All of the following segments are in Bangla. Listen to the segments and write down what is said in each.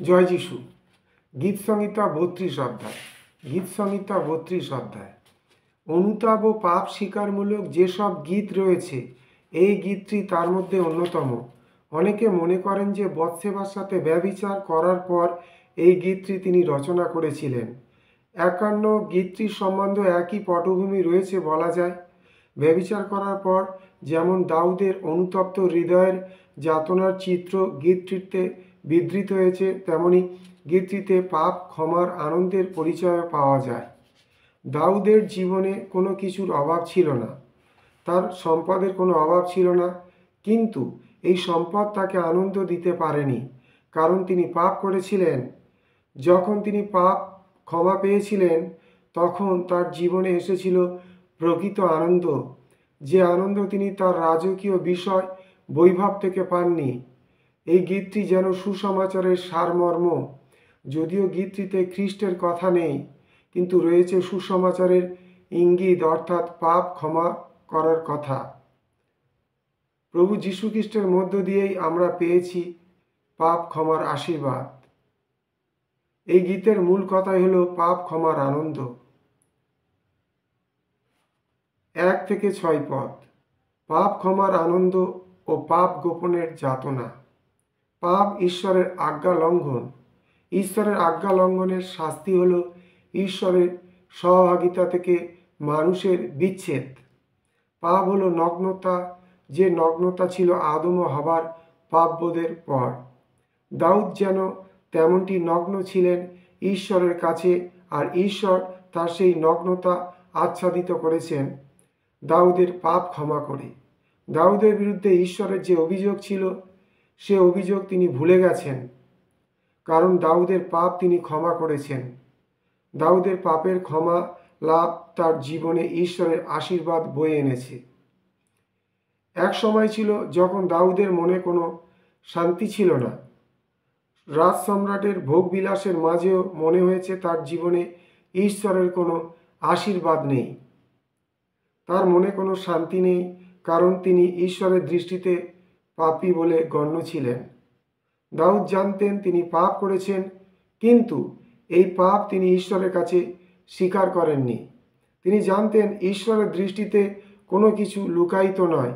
জয় যিশু। গীত সংহিতা 32 অধ্যায়। গীত সংহিতা 32 অধ্যায়। অনুতাপ ও পাপ স্বীকারমূলক যেসব গীত রয়েছে, এই গীতটি তার মধ্যে অন্যতম। অনেকে মনে করেন যে বৎসেবার সাথে ব্যভিচার করার পর এই গীতটি তিনি রচনা করেছিলেন। 51 গীতটির সম্বন্ধে একই পটভূমি রয়েছে বলা যায়। ব্যভিচার করার পর যেমন দাউদের অনুতপ্ত হৃদয়ের যাতনার চিত্র গীতটিতে বিধৃত হয়েছে, তেমনি গীতটিতে পাপ ক্ষমার আনন্দের পরিচয় পাওয়া যায়। দাউদের জীবনে কোনো কিছুর অভাব ছিল না, তার সম্পদের কোনো অভাব ছিল না, কিন্তু এই সম্পদ তাকে আনন্দ দিতে পারেনি, কারণ তিনি পাপ করেছিলেন। যখন তিনি পাপ ক্ষমা পেয়েছিলেন, তখন তার জীবনে এসেছিল প্রকৃত আনন্দ, যে আনন্দ তিনি তার রাজকীয় বিষয় বৈভব থেকে পাননি। এই গীতটি যেন সুসমাচারের সারমর্ম। যদিও গীতটিতে খ্রিস্টের কথা নেই, কিন্তু রয়েছে সুসমাচারের ইঙ্গিত, অর্থাৎ পাপ ক্ষমা করার কথা। প্রভু যীশু খ্রিস্টের মধ্য দিয়েই আমরা পেয়েছি পাপ ক্ষমার আশীর্বাদ। এই গীতের মূল কথাই হলো পাপ ক্ষমার আনন্দ। 1 থেকে 6 পদ। পাপ ক্ষমার আনন্দ ও পাপ গোপনের যাতনা। পাপ ঈশ্বরের আজ্ঞা লঙ্ঘন। ঈশ্বরের আজ্ঞা লঙ্ঘনের শাস্তি হল ঈশ্বরের সহভাগিতা থেকে মানুষের বিচ্ছেদ। পাপ হলো নগ্নতা, যে নগ্নতা ছিল আদম ও হাওয়ার পাপবোধের পর। দাউদ যেন তেমনটি নগ্ন ছিলেন ঈশ্বরের কাছে, আর ঈশ্বর তার সেই নগ্নতা আচ্ছাদিত করেছেন দাউদের পাপ ক্ষমা করে। দাউদের বিরুদ্ধে ঈশ্বরের যে অভিযোগ ছিল, সে অভিযোগ তিনি ভুলে গেছেন, কারণ দাউদের পাপ তিনি ক্ষমা করেছেন। দাউদের পাপের ক্ষমা লাভ তার জীবনে ঈশ্বরের আশীর্বাদ বয়ে এনেছে। এক সময় ছিল যখন দাউদের মনে কোনো শান্তি ছিল না। রাজ সম্রাটের ভোগবিলাসের মাঝেও মনে হয়েছে তার জীবনে ঈশ্বরের কোনো আশীর্বাদ নেই। তার মনে কোনো শান্তি নেই, কারণ তিনি ঈশ্বরের দৃষ্টিতে পাপী বলে গণ্য ছিলেন। দাউদ জানতেন তিনি পাপ করেছেন, কিন্তু এই পাপ তিনি ঈশ্বরের কাছে স্বীকার করেননি। তিনি জানতেন ঈশ্বরের দৃষ্টিতে কোনো কিছু লুকায়িত নয়,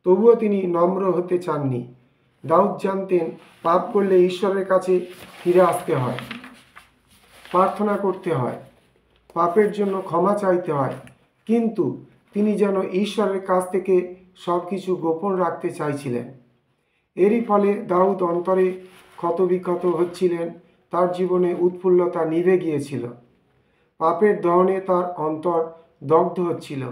তবুও তিনি নম্র হতে চাননি। দাউদ জানতেন পাপ করলে ঈশ্বরের কাছে ফিরে আসতে হয়, প্রার্থনা করতে হয়, পাপের জন্য ক্ষমা চাইতে হয়, কিন্তু তিনি যেন ঈশ্বরের কাছ থেকে সব কিছু গোপন রাখতে চাইছিলেন। এরই ফলে দাউদ অন্তরে ক্ষতবিক্ষত হচ্ছিলেন, তার জীবনে উৎফুল্লতা নিভে গিয়েছিল, পাপের দহনে তার অন্তর দগ্ধ হচ্ছিল।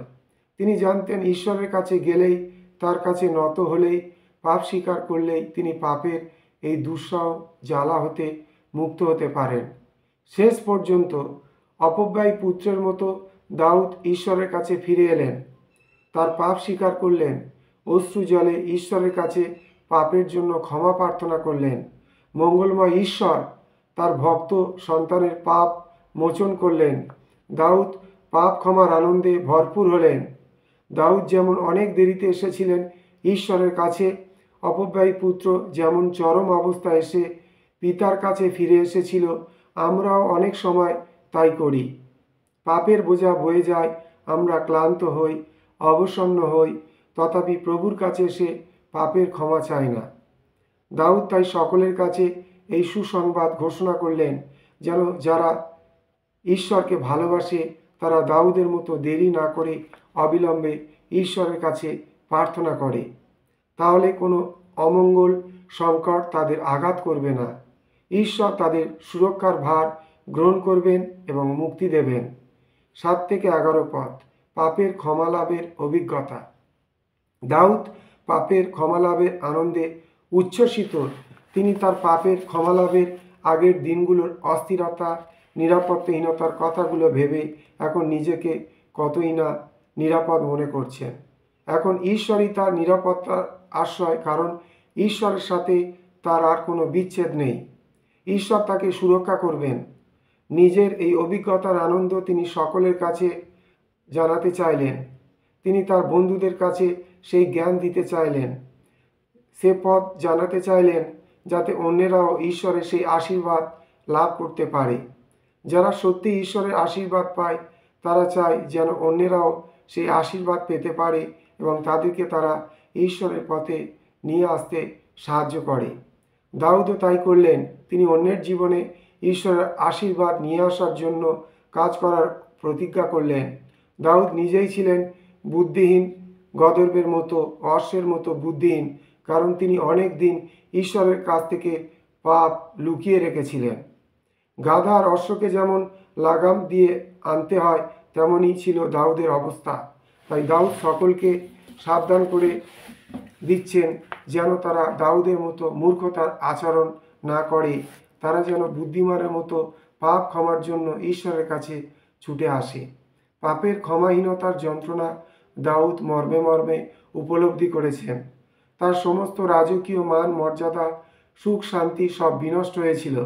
তিনি জানতেন ঈশ্বরের কাছে গেলেই, তার কাছে নত হলেই, পাপ স্বীকার করলেই তিনি পাপের এই দুঃসহ জ্বালা হতে মুক্ত হতে পারেন। শেষ পর্যন্ত অপব্যয়ী পুত্রের মতো দাউদ ঈশ্বরের কাছে ফিরে এলেন, তার পাপ স্বীকার করলেন, অশ্রু জলে ঈশ্বরের কাছে পাপের জন্য ক্ষমা প্রার্থনা করলেন। মঙ্গলময় ঈশ্বর তার ভক্ত সন্তানের পাপ মোচন করলেন। দাউদ পাপ ক্ষমার আনন্দে ভরপুর হলেন। দাউদ যেমন অনেক দেরিতে এসেছিলেন ঈশ্বরের কাছে, অপব্যয়ী পুত্র যেমন চরম অবস্থায় এসে পিতার কাছে ফিরে এসেছিল, আমরাও অনেক সময় তাই করি। পাপের বোঝা বয়ে যায়, আমরা ক্লান্ত হই, অবসন্ন হই, তথাপি প্রভুর কাছে এসে পাপের ক্ষমা চাই না। দাউদ তাই সকলের কাছে এই সুসংবাদ ঘোষণা করলেন, যেন যারা ঈশ্বরকে ভালোবাসে তারা দাউদের মতো দেরি না করে অবিলম্বে ঈশ্বরের কাছে প্রার্থনা করে। তাহলে কোনো অমঙ্গল সংকট তাদের আঘাত করবে না। ঈশ্বর তাদের সুরক্ষার ভার গ্রহণ করবেন এবং মুক্তি দেবেন। 7 থেকে 11 পদ। পাপের ক্ষমা লাভের অভিজ্ঞতা। দাউদ পাপের ক্ষমা লাভের আনন্দে উচ্ছ্বসিত। তিনি তার পাপের ক্ষমা লাভের আগের দিনগুলোর অস্থিরতা, নিরাপত্তাহীনতার কথাগুলো ভেবে এখন নিজেকে কতই না নিরাপদ মনে করছেন। এখন ঈশ্বরই তার নিরাপত্তার আশ্রয়, কারণ ঈশ্বরের সাথে তার আর কোনো বিচ্ছেদ নেই। ঈশ্বর তাকে সুরক্ষা করবেন। নিজের এই অভিজ্ঞতার আনন্দ তিনি সকলের কাছে জানাতে চাইলেন। তিনি তার বন্ধুদের কাছে সেই জ্ঞান দিতে চাইলেন, সে পথ জানাতে চাইলেন যাতে অন্যেরাও ঈশ্বরের সেই আশীর্বাদ লাভ করতে পারে। যারা সত্যি ঈশ্বরের আশীর্বাদ পায় তারা চায় যেন অন্যেরাও সেই আশীর্বাদ পেতে পারে এবং তাদেরকে তারা ঈশ্বরের পথে নিয়ে আসতে সাহায্য করে। দাউদও তাই করলেন। তিনি অন্যের জীবনে ঈশ্বরের আশীর্বাদ নিয়ে আসার জন্য কাজ করার প্রতিজ্ঞা করলেন। দাউদ নিজেই ছিলেন বুদ্ধিহীন, গদর্বের মতো, অশ্বের মতো বুদ্ধিহীন, কারণ তিনি অনেক দিন ঈশ্বরের কাছ থেকে পাপ লুকিয়ে রেখেছিলেন। গাধা আর অশ্বকে যেমন লাগাম দিয়ে আনতে হয় তেমনই ছিল দাউদের অবস্থা। তাই দাউদ সকলকে সাবধান করে দিচ্ছেন যেন তারা দাউদের মতো মূর্খতার আচরণ না করে, তারা যেন বুদ্ধিমানের মতো পাপ ক্ষমার জন্য ঈশ্বরের কাছে ছুটে আসে। পাপের ক্ষমাহীনতার যন্ত্রণা দাউদ মর্মে মর্মে উপলব্ধি করেছেন। তার সমস্ত রাজকীয় মান মর্যাদা, সুখ শান্তি সব বিনষ্ট হয়েছিল।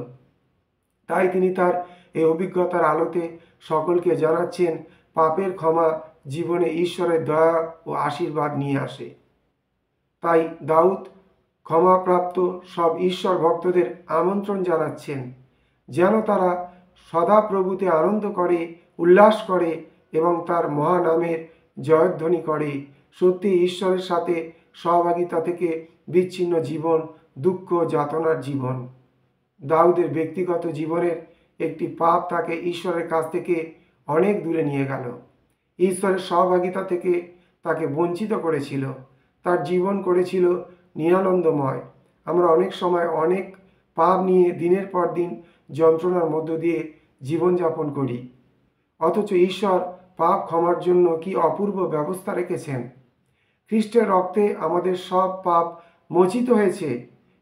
তাই তিনি তার এই অভিজ্ঞতার আলোতে সকলকে জানাচ্ছেন পাপের ক্ষমা জীবনে ঈশ্বরের দয়া ও আশীর্বাদ নিয়ে আসে। তাই দাউদ ক্ষমাপ্রাপ্ত সব ঈশ্বর ভক্তদের আমন্ত্রণ জানাচ্ছেন যেন তারা সদাপ্রভুতে আনন্দ করে, উল্লাস করে এবং তার মহানামের জয়ধ্বনি করে। সত্যি ঈশ্বরের সাথে সহভাগিতা থেকে বিচ্ছিন্ন জীবন দুঃখ যাতনার জীবন। দাউদের ব্যক্তিগত জীবনের একটি পাপ তাকে ঈশ্বরের কাছ থেকে অনেক দূরে নিয়ে গেল, ঈশ্বরের সহভাগিতা থেকে তাকে বঞ্চিত করেছিল, তার জীবন করেছিল নিরানন্দময়। আমরা অনেক সময় অনেক পাপ নিয়ে দিনের পর দিন যন্ত্রণার মধ্য দিয়ে জীবনযাপন করি, অথচ ঈশ্বর পাপ ক্ষমার জন্য কি অপূর্ব ব্যবস্থা রেখেছেন। খ্রিস্টের রক্তে আমাদের সব পাপ মোচিত হয়েছে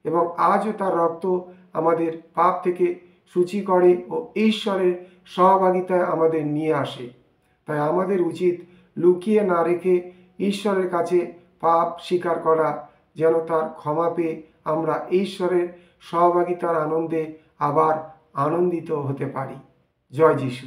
এবং আজও তার রক্ত আমাদের পাপ থেকে সূচি করে ও ঈশ্বরের সহভাগিতায় আমাদের নিয়ে আসে। তাই আমাদের উচিত লুকিয়ে না রেখে ঈশ্বরের কাছে পাপ স্বীকার করা, যেন তার ক্ষমা পেয়ে আমরা ঈশ্বরের সহভাগিতার আনন্দে আবার আনন্দিত হতে পারি। জয় যিশু।